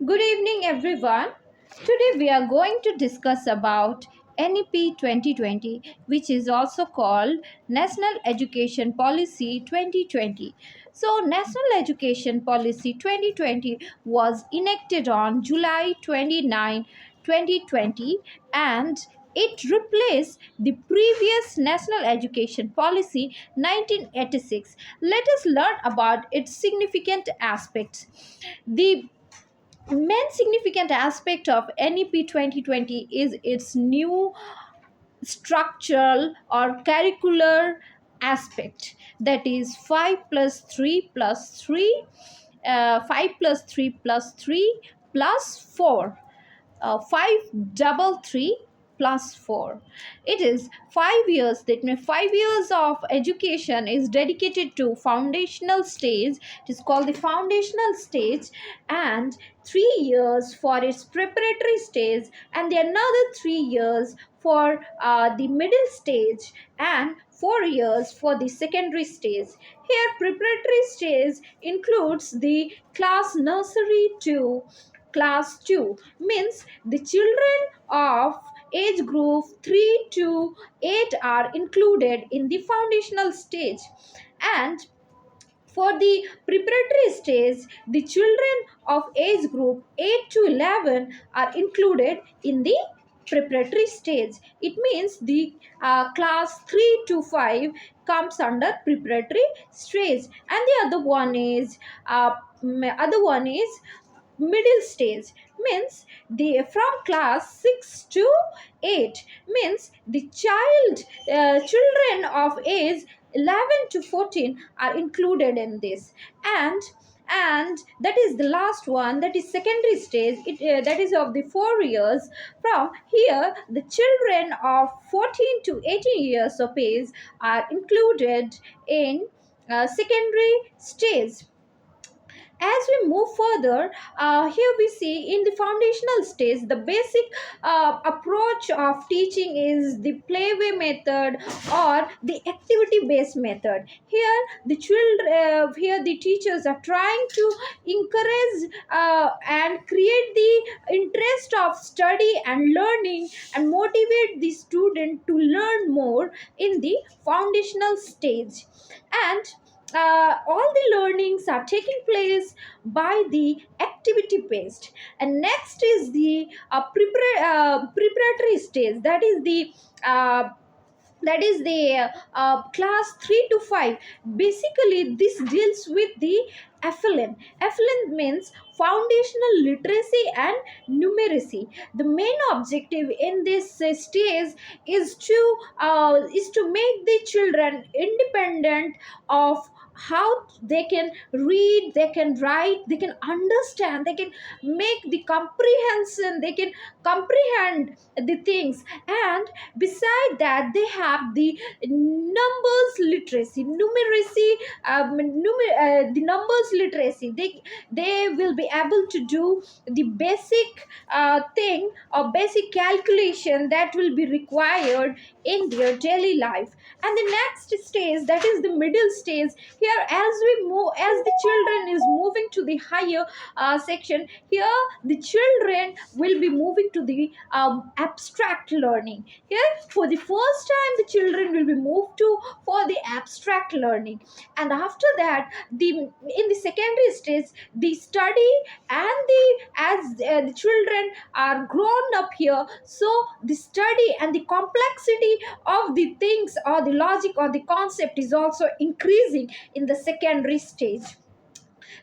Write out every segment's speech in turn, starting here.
Good evening, everyone. Today we are going to discuss about NEP 2020, which is also called National Education Policy 2020. So, National Education Policy 2020 was enacted on July 29, 2020, and it replaced the previous National Education Policy 1986. Let us learn about its significant aspects. The main significant aspect of NEP 2020 is its new structural or curricular aspect, that is 5 plus 3 plus 3, 5 plus 3 plus 3 plus 4, 533 plus 4. It is 5 years. That means 5 years of education is dedicated to foundational stage. It is called the foundational stage, and 3 years for its preparatory stage, and the another 3 years for the middle stage, and 4 years for the secondary stage. Here, preparatory stage includes the class nursery to class 2, means the children of age group 3 to 8 are included in the foundational stage, and for the preparatory stage, the children of age group 8 to 11 are included in the preparatory stage. It means the class 3 to 5 comes under preparatory stage, and the other one is middle stage, means the from class 6 to 8, means the children of age 11 to 14 are included in this, and that is the last one, that is secondary stage. That is of the 4 years. From here, the children of 14 to 18 years of age are included in secondary stage. As we move further, here we see in the foundational stage the basic approach of teaching is the playway method or the activity based method. Here the teachers are trying to encourage and create the interest of study and learning, and motivate the student to learn more in the foundational stage. And all the learnings are taking place by the activity based. And next is the preparatory stage, uh, that is the class 3 to 5. Basically this deals with the FLN means foundational literacy and numeracy. The main objective in this stage is to make the children independent of how they can read, they can write, they can understand, they can make the comprehension, they can comprehend the things. And beside that, they have the numbers literacy, numeracy, the numbers literacy. They will be able to do the basic thing or basic calculation that will be required in their daily life. And the next stage, that is the middle stage. Here, as the children is moving to the higher section, here the children will be moving to the abstract learning. Here, for the first time, the children will be moved to for the abstract learning. And after that, the in the secondary stage, the study and the as the children are grown up here, so the study and the complexity of the things or the logic or the concept is also increasing in the secondary stage.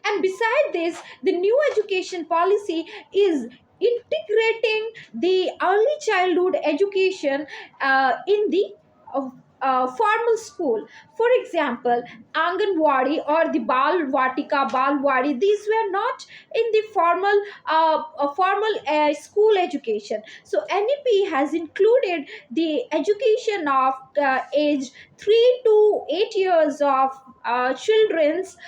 And beside this, the new education policy is integrating the early childhood education in the uh, formal school. For example, Anganwadi or the Balwadi, these were not in the formal school education. So NEP has included the education of age 3 to 8 years of children's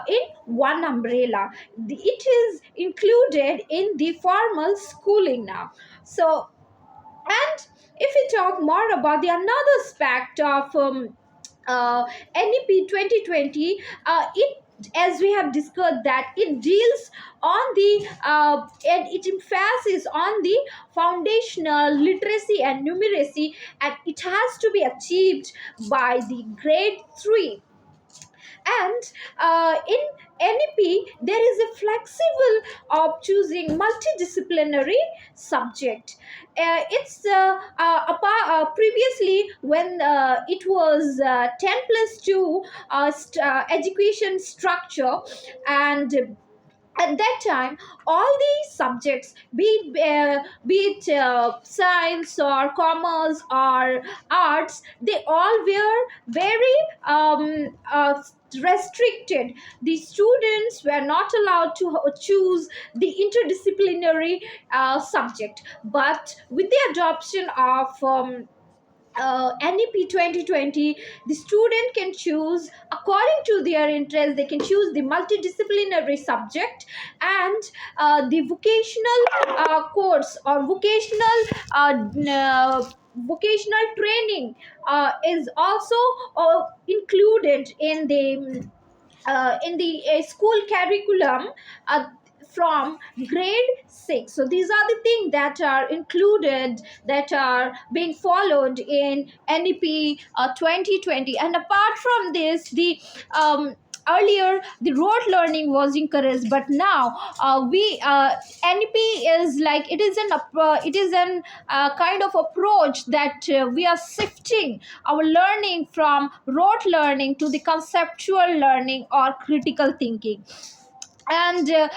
in one umbrella. It is included in the formal schooling now. So, and if we talk more about the another aspect of NEP 2020, as we have discussed, that it deals on the and it emphasizes on the foundational literacy and numeracy, and it has to be achieved by the grade 3. And in NEP there is a flexible of choosing multidisciplinary subject. Previously, when it was 10 plus 2 education structure, and at that time all these subjects, be it science or commerce or arts, they all were very restricted. The students were not allowed to choose the interdisciplinary subject. But with the adoption of NEP 2020, the student can choose according to their interest. They can choose the multidisciplinary subject, and the vocational course or vocational training is also included in the school curriculum uh, from grade 6. So these are the things that are included, that are being followed in NEP 2020. And apart from this, the earlier the rote learning was encouraged, but now we NEP is like, it is an kind of approach that we are shifting our learning from rote learning to the conceptual learning or critical thinking. And the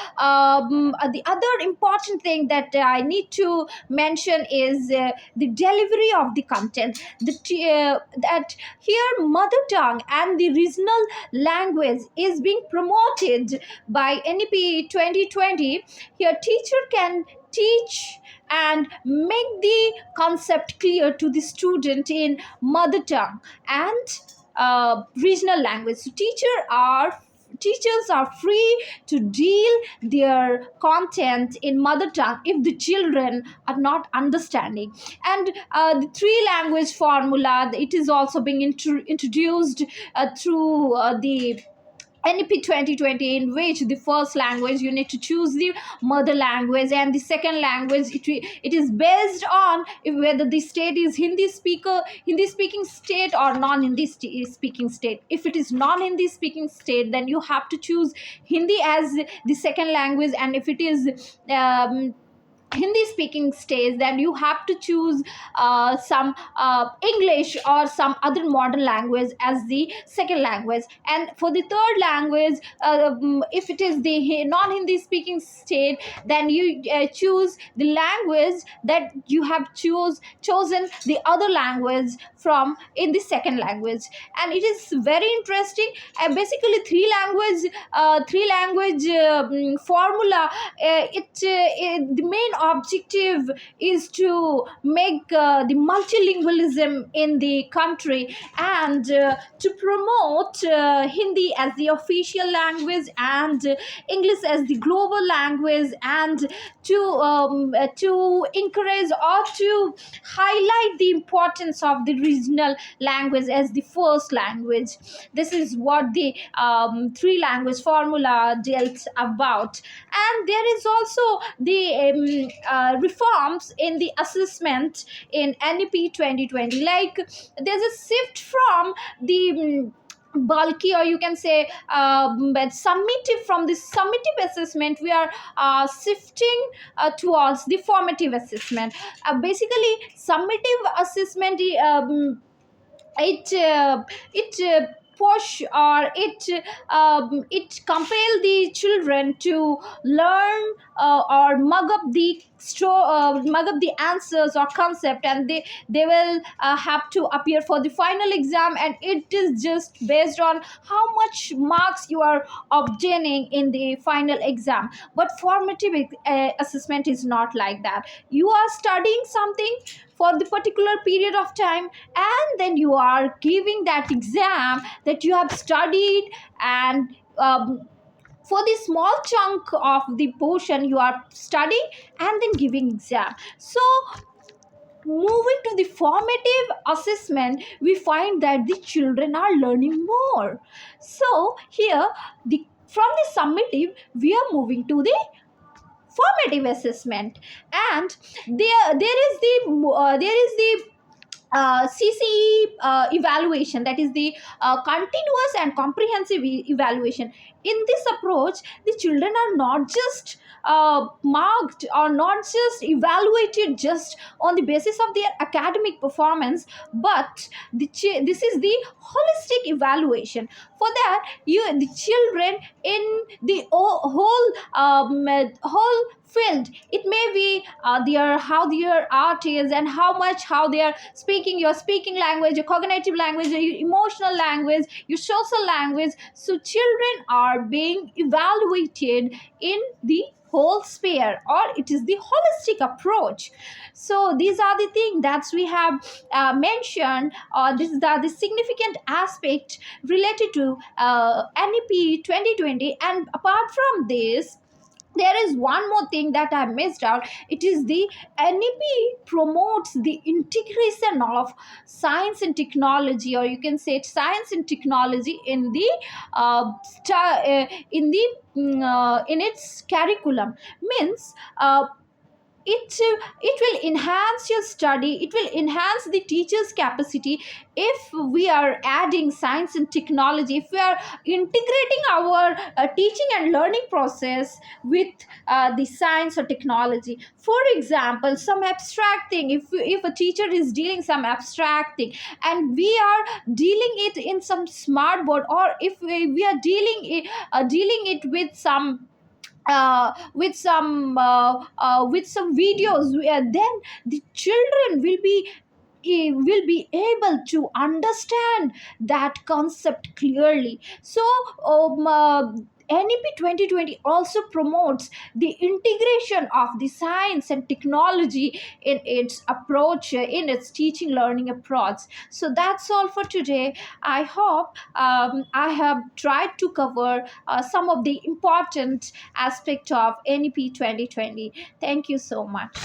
other important thing that I need to mention is the delivery of the content. That here mother tongue and the regional language is being promoted by NEP 2020. Here teacher can teach and make the concept clear to the student in mother tongue and regional language. So teachers are free to deal their content in mother tongue if the children are not understanding. And the three language formula, it is also being introduced through the NEP 2020, in which the first language you need to choose the mother language, and the second language, it is based on whether the state is Hindi speaking state or non Hindi speaking state. If it is non Hindi speaking state, then you have to choose Hindi as the second language, and if it is Hindi speaking states, then you have to choose some English or some other modern language as the second language. And for the third language, if it is the non Hindi speaking state, then you choose the language that you have chosen the other language from in the second language. And it is very interesting. Basically three language formula, the main objective is to make the multilingualism in the country, and to promote Hindi as the official language, and English as the global language, and to encourage or to highlight the importance of the regional language as the first language. This is what the three language formula dealt about. And there is also the reforms in the assessment in NEP 2020. Like, there's a shift from the bulky, or you can say but summative. From the summative assessment, we are shifting towards the formative assessment. Basically summative assessment, it push, or it compel the children to learn or mug up the answers or concept, and they will have to appear for the final exam, and it is just based on how much marks you are obtaining in the final exam. But formative assessment is not like that. You are studying something for the particular period of time, and then you are giving that exam that you have studied, and for the small chunk of the portion you are studying and then giving exam. So moving to the formative assessment, we find that the children are learning more. So here the from the summative we are moving to the formative assessment. And there is the CCE evaluation, that is the continuous and comprehensive evaluation. In this approach, the children are not just marked or not just evaluated just on the basis of their academic performance, but this is the holistic evaluation. For that, the children in the whole field, it may be their how their art is, and how they are speaking, your speaking language, your cognitive language, your emotional language, your social language. So children are being evaluated in the whole sphere, or it is the holistic approach. So these are the things that we have mentioned, or this is the significant aspect related to NEP 2020. And apart from this, there is one more thing that I missed out. It is the NEP promotes the integration of science and technology, or you can say science and technology in the in its curriculum. Means it will enhance your study, it will enhance the teacher's capacity. If we are adding science and technology, if we are integrating our teaching and learning process with the science or technology. For example, some abstract thing, if a teacher is dealing some abstract thing, and we are dealing it in some smart board, or if we are dealing it with some videos, then the children will be able to understand that concept clearly. So NEP 2020 also promotes the integration of the science and technology in its approach, in its teaching learning approach. So that's all for today. I hope I have tried to cover some of the important aspect of NEP 2020. Thank you so much.